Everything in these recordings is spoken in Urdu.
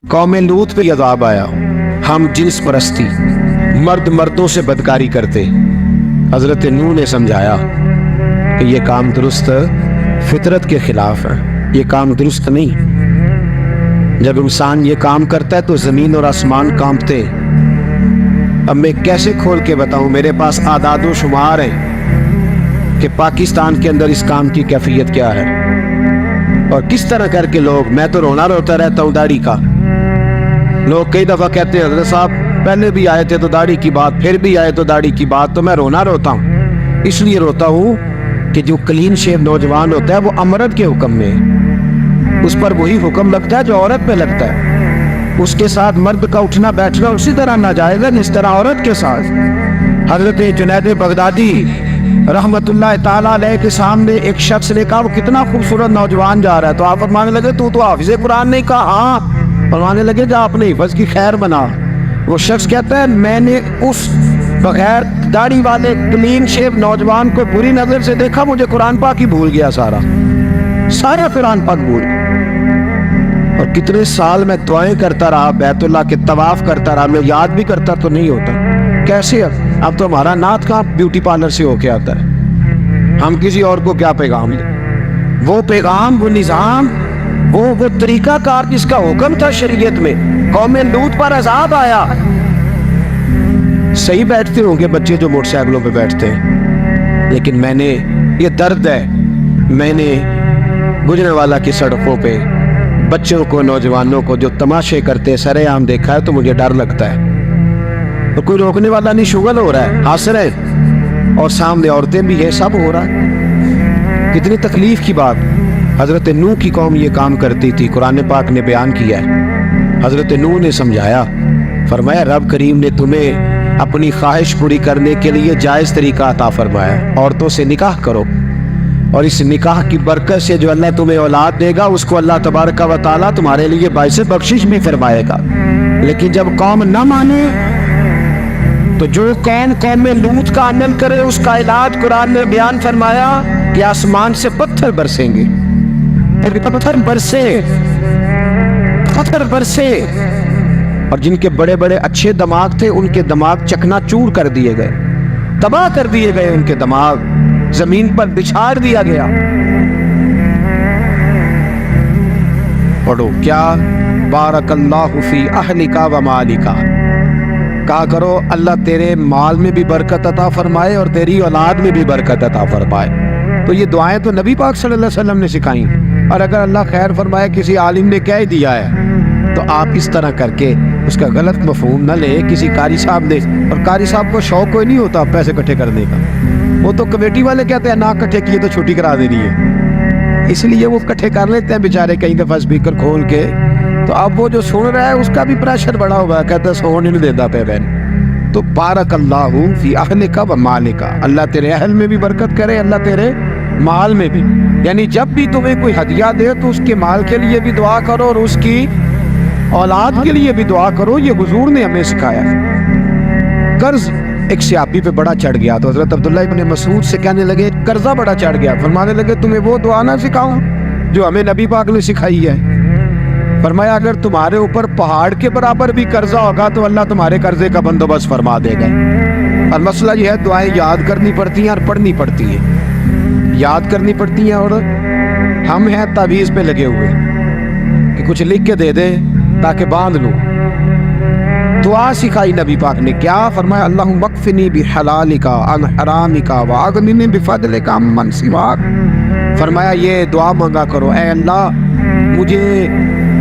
قوم لوط پہ عذاب آیا، ہم جنس پرستی، مرد مردوں سے بدکاری کرتے۔ حضرت نوح نے سمجھایا کہ یہ کام درست فطرت کے خلاف ہے، یہ کام درست نہیں۔ جب انسان یہ کام کرتا ہے تو زمین اور آسمان کانپتے۔ اب میں کیسے کھول کے بتاؤں، میرے پاس اعداد و شمار ہیں کہ پاکستان کے اندر اس کام کی کیفیت کیا ہے، اور کس طرح کر کے لوگ، میں تو رونا روتا رہتا ہوں داڑھی کا۔ لوگ کئی دفعہ کہتے ہیں حضرت صاحب پہلے بھی آئے تھے تو داڑھی کی بات، پھر بھی آئے تو داڑھی کی بات، تو میں رونا روتا ہوں۔ اس لیے روتا ہوں کہ جو کلین شیو نوجوان ہوتا ہے وہ امرد کے حکم میں، اس پر وہی حکم لگتا ہے جو عورت پہ لگتا ہے۔ اس کے ساتھ مرد کا اٹھنا بیٹھنا اسی طرح ناجائز ہے جس طرح عورت کے ساتھ۔ حضرت جنید بغدادی رحمت اللہ تعالیٰ علیہ کے سامنے ایک شخص نے کہا وہ کتنا خوبصورت نوجوان جا رہا ہے، تو آپ فرمانے لگے تو حافظ قرآن نہیں کہا؟ ہاں۔ فرمانے لگے جا اپنے حفظ کی خیر بنا۔ وہ شخص کہتا ہے میں نے اس بغیر داڑھی والے کلین شیو نوجوان کو بری نظر سے دیکھا، مجھے قرآن پاک ہی بھول گیا، سارا قرآن پاک بھول گیا۔ اور کتنے سال میں دعائیں کرتا رہا، بیت اللہ کے طواف کرتا رہا، میں یاد بھی کرتا تو نہیں ہوتا۔ کیسے اب تو ہمارا نعت کہاں بیوٹی پارلر سے ہو کے آتا ہے، ہم کسی اور کو کیا پیغام دیں؟ وہ پیغام، وہ نظام، وہ طریقہ کار جس کا حکم تھا شریعت میں، قوم لوط پر عذاب آیا۔ صحیح بیٹھتے ہوں گے بچے جو موٹر سائیکلوں پہ بیٹھتے ہیں، لیکن میں نے، یہ درد ہے، میں نے گجرانوالہ کی سڑکوں پہ بچوں کو، نوجوانوں کو جو تماشے کرتے سرے عام دیکھا ہے تو مجھے ڈر لگتا ہے۔ تو کوئی روکنے والا نہیں، شغل ہو رہا ہے، ہنس رہے ہیں، اور سامنے عورتیں بھی ہے، سب ہو رہا ہے۔ کتنی تکلیف کی بات۔ حضرت نوح کی قوم یہ کام کرتی تھی، قرآن پاک نے بیان کیا ہے۔ حضرت نوح نے سمجھایا، فرمایا رب کریم نے تمہیں اپنی خواہش پوری کرنے کے لیے جائز طریقہ عطا فرمایا، عورتوں سے نکاح کرو، اور اس نکاح کی برکت سے جو اللہ تمہیں اولاد دے گا اس کو اللہ تبارک و تعالیٰ تمہارے لیے باعث بخشش بھی فرمائے گا۔ لیکن جب قوم نہ مانے تو جو قوم لوط کا عمل کرے اس کا علاج قرآن نے بیان فرمایا کہ آسمان سے پتھر برسیں گے، پتھر برسے، اور جن کے بڑے بڑے اچھے دماغ تھے ان کے دماغ چکنا چور کر دیے گئے، تباہ کر دیے گئے، ان کے دماغ زمین پر بچھاڑ دیا گیا۔ پڑھو کیا، بارک اللہ فی اہلک و مالک، کہا کرو اللہ تیرے مال میں بھی برکت عطا فرمائے اور تیری اولاد میں بھی برکت عطا فرمائے۔ تو یہ دعائیں تو نبی پاک صلی اللہ علیہ وسلم نے سکھائیں، اور اگر اللہ خیر فرمائے کسی عالم نے کہہ دیا ہے تو آپ اس طرح کر کے اس کا غلط مفہوم نہ لیں۔ کسی قاری صاحب نے، اور قاری صاحب کو شوق کوئی نہیں ہوتا پیسے اکٹھے کرنے کا، وہ تو کمیٹی والے کہتے ہیں نہ اکٹھے کیے تو چھٹی کرا دینی ہے، اس لیے وہ اکٹھے کر لیتے ہیں بیچارے کئی دفعہ اسپیکر کھول کے۔ تو اب وہ جو سن رہا ہے اس کا بھی پریشر بڑا ہوا ہے، کہتا ہے سون نہیں دیتا پہ بہن۔ تو بارک اللہ فی اہلک و مالک، اللہ تیرے اہل میں بھی برکت کرے، اللہ تیرے مال میں بھی، یعنی جب بھی تمہیں کوئی ہدیہ دے تو اس کے مال کے لیے بھی دعا کرو اور اس کی اولاد کے لیے بھی دعا کرو۔ یہ حضور نے ہمیں سکھایا۔ قرض ایک صحابی پہ بڑا چڑھ گیا تو حضرت عبداللہ ابن مسعود سے کہنے لگے قرضہ بڑا چڑھ گیا، فرمانے لگے تمہیں وہ دعا نہ سکھاؤں جو ہمیں نبی پاک نے سکھائی ہے؟ فرمایا اگر تمہارے اوپر پہاڑ کے برابر بھی قرضہ ہوگا تو اللہ تمہارے قرضے کا بندوبست فرما دے گا۔ اور مسئلہ یہ ہے دعائیں یاد کرنی پڑتی ہیں اور پڑھنی پڑتی ہیں، یاد کرنی پڑتی ہیں، اور ہم ہیں تعویذ پہ لگے ہوئے کہ کچھ لکھ کے دے دے تاکہ باندھ لوں۔ دعا سکھائی نبی پاک نے، کیا فرمایا اللہم اکفنی بحلالک عن حرامک واغننی بفضلک عمن سواک۔ فرمایا یہ دعا مانگا کرو، اے اللہ مجھے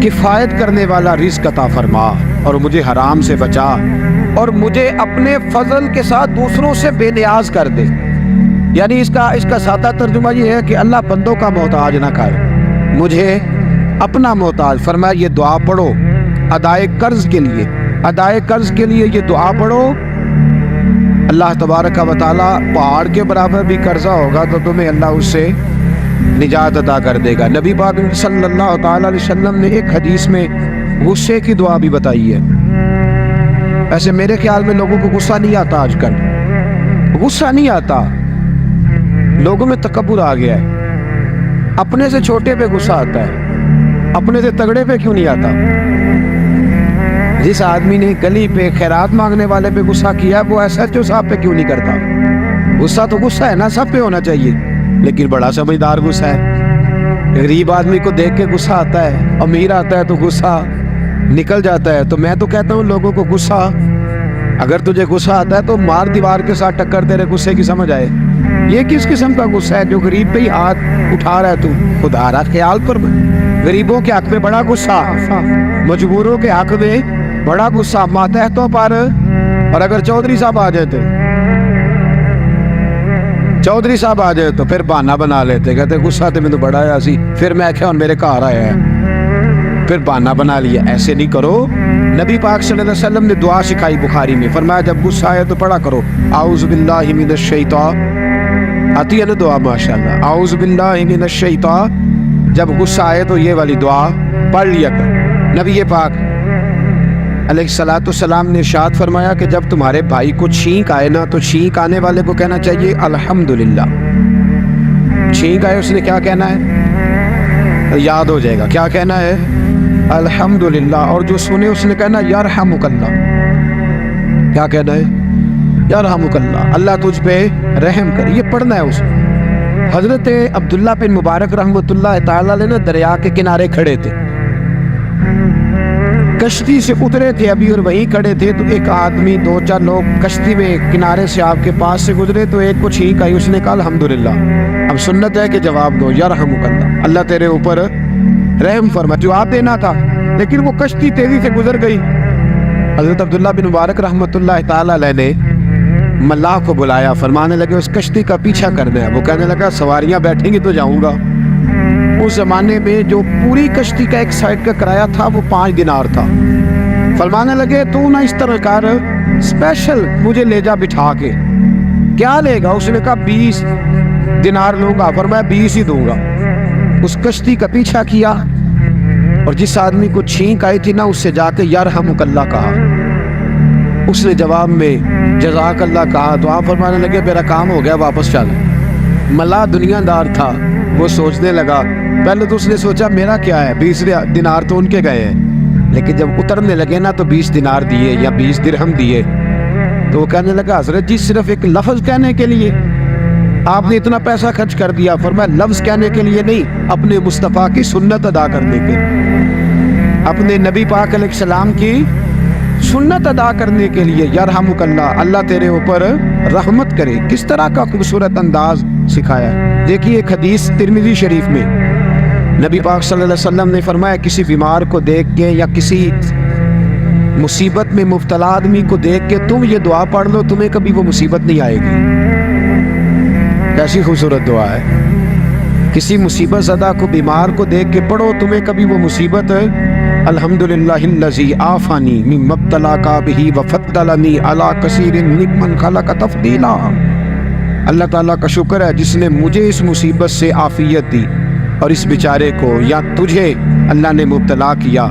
کفایت کرنے والا رزق عطا فرما اور مجھے حرام سے بچا، اور مجھے اپنے فضل کے ساتھ دوسروں سے بے نیاز کر دے۔ یعنی اس کا سادہ ترجمہ یہ ہے کہ اللہ بندوں کا محتاج نہ کر، مجھے اپنا محتاج۔ فرمایا یہ دعا پڑھو ادائے قرض کے لیے، ادائے قرض کے لیے یہ دعا پڑھو، اللہ تبارک و تعالی پہاڑ کے برابر بھی قرضہ ہوگا تو تمہیں اللہ اس سے نجات عطا کر دے گا۔ نبی پاک صلی اللہ تعالی علیہ وسلم نے ایک حدیث میں غصے کی دعا بھی بتائی ہے۔ ایسے میرے خیال میں لوگوں کو غصہ نہیں آتا، آج کل غصہ نہیں آتا، لوگوں میں تکبر آ گیا ہے، اپنے سے چھوٹے پہ غصہ آتا ہے، اپنے سے تگڑے پہ کیوں نہیں آتا؟ جس آدمی نے گلی پہ خیرات مانگنے والے پہ غصہ کیا وہ SHO صاحب پہ کیوں نہیں کرتا؟ غصہ تو غصہ ہے نا، سب پہ ہونا چاہیے، لیکن بڑا سمجھدار غصہ ہے۔ غریب آدمی کو دیکھ کے غصہ آتا ہے، امیر آتا ہے تو غصہ نکل جاتا ہے۔ تو میں تو کہتا ہوں لوگوں کو غصہ، اگر تجھے غصہ آتا ہے تو مار دیوار کے ساتھ ٹکر تیرے غصے کی سمجھ آئے۔ یہ کس قسم کا غصہ ہے جو غریب پہ ہی ہاتھ اٹھا رہا ہے؟ تو خدا را خیال پر غریبوں کے حق میں بڑا غصہ، مجبوروں کے حق میں بڑا غصہ، ماتحتوں پر۔ اور اگر چودھری صاحب آ جاتے، چودھری صاحب آ جائے تو پھر بہانہ بنا لیتے، کہتے غصہ تو مجھے بڑا آیا سی، پھر میں کیا میرے گھر آیا ہے، پھر بہانہ بنا لیا۔ ایسے نہیں کرو۔ نبی پاک صلی اللہ علیہ وسلم نے دعا سکھائی بخاری میں، فرمایا جب غصہ آئے تو پڑھا کرو اعوذ باللہ من الشیطان، آتی ہے نا دعا ماشاءاللہ، اعوذ باللہ من الشیطان، جب غصہ آئے تو یہ والی دعا پڑھ لیا کر۔ نبی پاک علیہ الصلوۃ والسلام نے ارشاد فرمایا کہ جب تمہارے بھائی کو چھینک آئے نا تو چھینک آنے والے کو کہنا چاہیے الحمدللہ۔ چھینک آئے اس نے کیا کہنا ہے؟ یاد ہو جائے گا کیا کہنا ہے؟ الحمدللہ۔ اور جو سنے اس نے کہنا یرحمک اللہ، کیا کہنا ہے؟ یرحمک اللہ، اللہ تجھ پہ رحم کر، یہ پڑھنا ہے اس میں۔ حضرت عبداللہ بن مبارک رحمۃ اللہ تعالی علیہ نے دریا کے کنارے کھڑے تھے، کشتی سے اترے تھے ابھی اور وہیں کھڑے تھے، تو ایک آدمی دو چار لوگ کشتی میں کنارے سے آپ کے پاس سے گزرے، تو ایک کو چھینک آئی، اس نے کہا الحمدللہ۔ اب سنت ہے کہ جواب دو یرحمک اللہ، اللہ تیرے اوپر رحم فرما، جواب دینا تھا، لیکن وہ کشتی تیزی سے گزر گئی۔ حضرت عبداللہ بن مبارک رحمۃ اللہ تعالی علیہ نے ملاح کو بلایا، فرمانے لگے اس کشتی کا پیچھا کرنا ہے۔ وہ کہنے لگا سواریاں بیٹھیں گی تو جاؤں گا۔ اس زمانے میں جو پوری کشتی کا ایک سائیڈ کا کرایہ تھا وہ 5 دینار تھا۔ فرمانے لگے تو نہ اس طرح کر، اسپیشل مجھے لے جا بٹھا کے۔ کیا لے گا؟ اس نے کہا 20 دینار لوں گا۔ فرمایا 20 ہی دوں گا۔ اس کشتی کا پیچھا کیا اور جس آدمی کو چھینک آئی تھی نا اس سے جا کے یرحمک اللہ کہا، اس نے جواب میں جزاک اللہ کہا، تو آپ فرمانے لگے میرا کام ہو گیا، واپس چل۔ ملا دنیا دار تھا، وہ سوچنے لگا، پہلے تو اس نے سوچا میرا کیا ہے، 20 دینار تو ان کے گئے ہیں، لیکن جب اترنے لگے نا تو 20 دینار دیے یا 20 درہم دیے، تو وہ کہنے لگا حضرت جی صرف ایک لفظ کہنے کے لیے آپ نے اتنا پیسہ خرچ کر دیا؟ فرمایا لفظ کہنے کے لیے نہیں، اپنے مصطفیٰ کی سنت ادا کرنے کے، اپنے نبی پاک علیہ السلام کی سنت ادا کرنے کے لیے۔ یرحمک اللہ، اللہ تیرے اوپر رحمت کرے۔ کس طرح کا خوبصورت انداز سکھایا ہے۔ دیکھیے ایک حدیث ترمذی شریف میں نبی پاک صلی اللہ علیہ وسلم نے فرمایا کسی بیمار کو دیکھ کے یا کسی مصیبت میں مبتلا آدمی کو دیکھ کے تم یہ دعا پڑھ لو، تمہیں کبھی وہ مصیبت نہیں آئے گی۔ کیسی خوبصورت دعا ہے۔ کسی مصیبت زدہ کو بیمار کو دیکھ کے پڑھو، تمہیں کبھی وہ مصیبت الحمدللہ الذی عافانی مما ابتلاک بہ وفضلنی علی کثیر ممن خلق تفضیلا۔ اللہ تعالیٰ کا شکر ہے جس نے مجھے اس مصیبت سے عافیت دی اور اس بیچارے کو یا تجھے اللہ نے مبتلا کیا،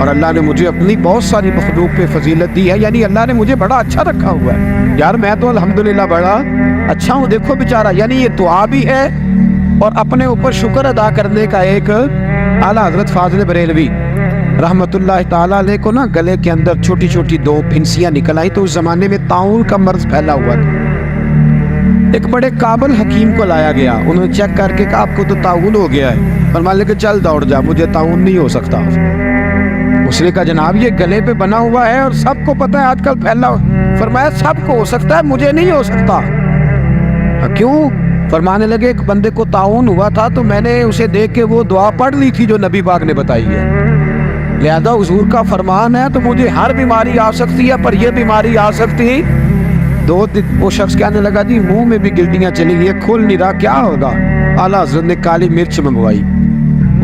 اور اللہ نے مجھے اپنی بہت ساری مخلوق پہ فضیلت دی ہے، یعنی اللہ نے مجھے بڑا اچھا رکھا ہوا ہے یار، میں تو الحمدللہ بڑا اچھا ہوں، دیکھو بیچارہ۔ یعنی یہ دعا بھی ہے اور اپنے اوپر شکر ادا کرنے کا ایک اعلیٰ حضرت فاضل بریلوی رحمت اللہ تعالیٰ علیہ کو نا گلے کے اندر چھوٹی چھوٹی 2 پھنسیاں نکل آئی، تو اس زمانے میں طاعون کا مرض پھیلا ہوا تھا۔ ایک بڑے قابل حکیم کو لایا گیا، انہوں نے چیک کر کے کہا آپ کو تو طاعون ہو گیا ہے۔ فرمانے لگے چل دوڑ جا، مجھے طاعون نہیں ہو سکتا۔ اس نے کہا جناب یہ گلے پہ بنا ہوا ہے اور سب کو پتہ ہے آج کل پھیلا۔ فرمایا سب کو ہو سکتا ہے، مجھے نہیں ہو سکتا۔ کیوں؟ فرمانے لگے ایک بندے کو طاعون ہوا تھا تو میں نے اسے دیکھ کے وہ دعا پڑھ لی تھی جو نبی پاک نے بتائی ہے، لہذا حضور کا فرمان ہے تو مجھے ہر بیماری آ سکتی ہے پر یہ بیماری آ سکتی۔ وہ شخص کہنے لگا جی منہ میں بھی گلٹیاں چلی گئی، کھل نہیں رہا، کیا ہوگا؟ اعلیٰ حضرت نے کالی مرچ منگوائی،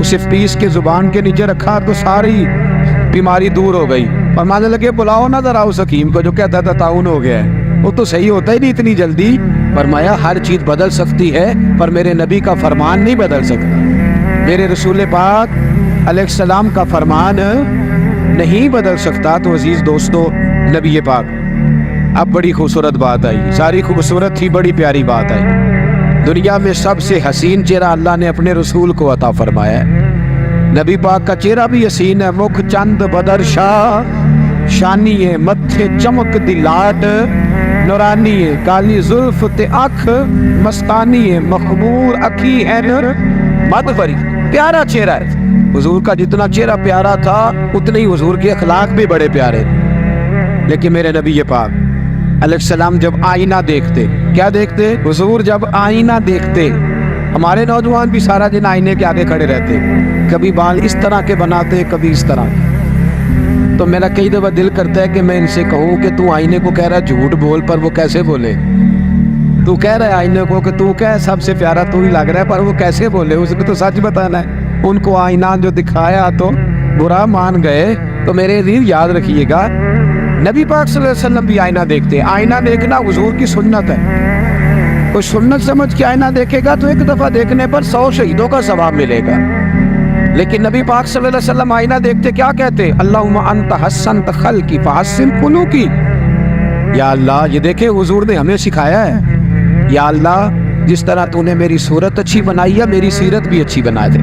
اسے پیس کے زبان کے نیچے رکھا تو ساری بیماری دور ہو گئی۔ فرمانے لگے بلاؤ نہ ذرا اس حکیم کو جو کہتا تھا طاعون ہو گیا ہے، وہ تو صحیح ہوتا ہی نہیں اتنی جلدی۔ فرمایا ہر چیز بدل سکتی ہے پر میرے نبی کا فرمان نہیں بدل سکتا، میرے رسول پاک علیہ السلام کا فرمان نہیں بدل سکتا۔ تو عزیز دوستو، نبی پاک اب بڑی خوبصورت بات آئی، ساری خوبصورت تھی، بڑی پیاری بات آئی۔ دنیا میں سب سے حسین چہرہ اللہ نے اپنے رسول کو عطا فرمایا ہے۔ نبی پاک کا چہرہ بھی حسین ہے، مکھ چند بدر شاہ شانی ہے متھے چمک دی لاٹ نورانی ہے کالی زلف تے اکھ مستانی ہے مخمور اکھی ہے نور مدبری پیارا چہرہ ہے حضور کا جتنا چہرہ پیارا تھا اتنے ہی حضور کے اخلاق بھی بڑے پیارے تھے لیکن میرے نبی پاک علیہ السلام جب آئینہ دیکھتے کیا دیکھتے حضور جب آئینہ دیکھتے ہمارے نوجوان بھی سارا دن آئینے کے آگے کھڑے رہتے کبھی بال اس طرح کے بناتے کبھی اس طرح تو میرا کئی دفعہ دل کرتا ہے کہ میں ان سے کہوں کہ تو آئینے کو کہہ رہا ہے جھوٹ بول پر وہ کیسے بولے تو کہہ رہا ہے آئینے کو کہ تو کہہ سب سے پیارا تو ہی لگ رہا ہے پر وہ کیسے بولے اس کو تو سچ بتانا ہے ان کو آئینہ جو دکھایا تو برا مان گئے تو میرے عزیز یاد رکھیے گا نبی پاک صلی اللہ علیہ وسلم بھی آئینہ دیکھتے آئینہ دیکھنا حضور کی سنت ہے کوئی سنت سمجھ کے آئینہ دیکھے گا تو ایک دفعہ دیکھنے پر 100 شہیدوں کا ثواب ملے گا لیکن نبی پاک صلی اللہ علیہ وسلم آئینہ دیکھتے کیا کہتے اللہم انت حسنت خلقی فحسن خلقی یا اللہ یہ دیکھے حضور نے ہمیں سکھایا ہے یا اللہ جس طرح تو نے میری صورت اچھی بنائی ہے میری سیرت بھی اچھی بنا دے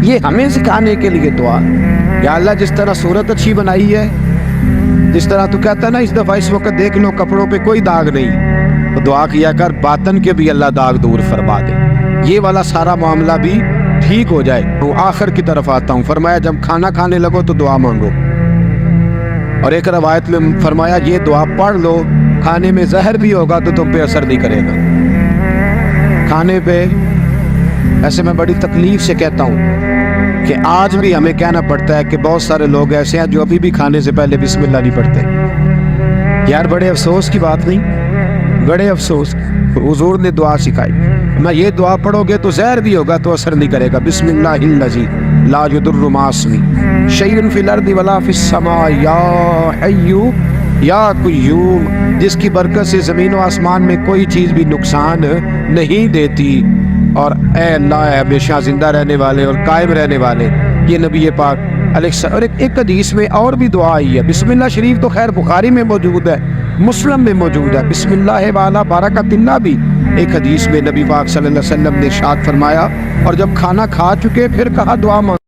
یہ ہمیں سکھانے کے لیے دعا یا اللہ جس طرح صورت اچھی بنائی ہے جس طرح تو کہتا ہے نا اس دفعہ اس وقت دیکھ لو کپڑوں پہ کوئی داغ نہیں تو دعا کیا کر باطن کے بھی اللہ داغ دور فرما دے یہ والا سارا معاملہ بھی ٹھیک ہو جائے تو آخر کی طرف آتا ہوں فرمایا جب کھانا کھانے لگو تو دعا مانگو اور ایک روایت میں فرمایا یہ دعا پڑھ لو کھانے میں زہر بھی ہوگا تو تم پہ اثر نہیں کرے گا کھانے پہ ایسے میں بڑی تکلیف سے کہتا ہوں کہ آج بھی ہمیں کہنا پڑتا ہے کہ بہت سارے لوگ ایسے ہیں جو ابھی بھی کھانے سے پہلے بسم اللہ نہیں پڑھتے یار بڑے افسوس کی بات نہیں بڑے افسوس حضور نے دعا سکھائی میں یہ دعا پڑھو گے تو زہر بھی ہوگا تو اثر نہیں کرے گا بسم اللہ الذی لا یضر مع اسمہ شیء فی الارض ولا فی السماء یا حی یا قیوم جس کی برکت سے زمین و آسمان میں کوئی چیز بھی نقصان نہیں دیتی اور اے اللہ ہمیشہ زندہ رہنے والے اور قائم رہنے والے یہ نبی پاک علیہ السلام اور ایک حدیث میں اور بھی دعا آئی ہے بسم اللہ شریف تو خیر بخاری میں موجود ہے مسلم میں موجود ہے بسم اللہ والا برکت اللہ بھی ایک حدیث میں نبی پاک صلی اللہ علیہ وسلم نے ارشاد فرمایا اور جب کھانا کھا چکے پھر کہا دعا مانگو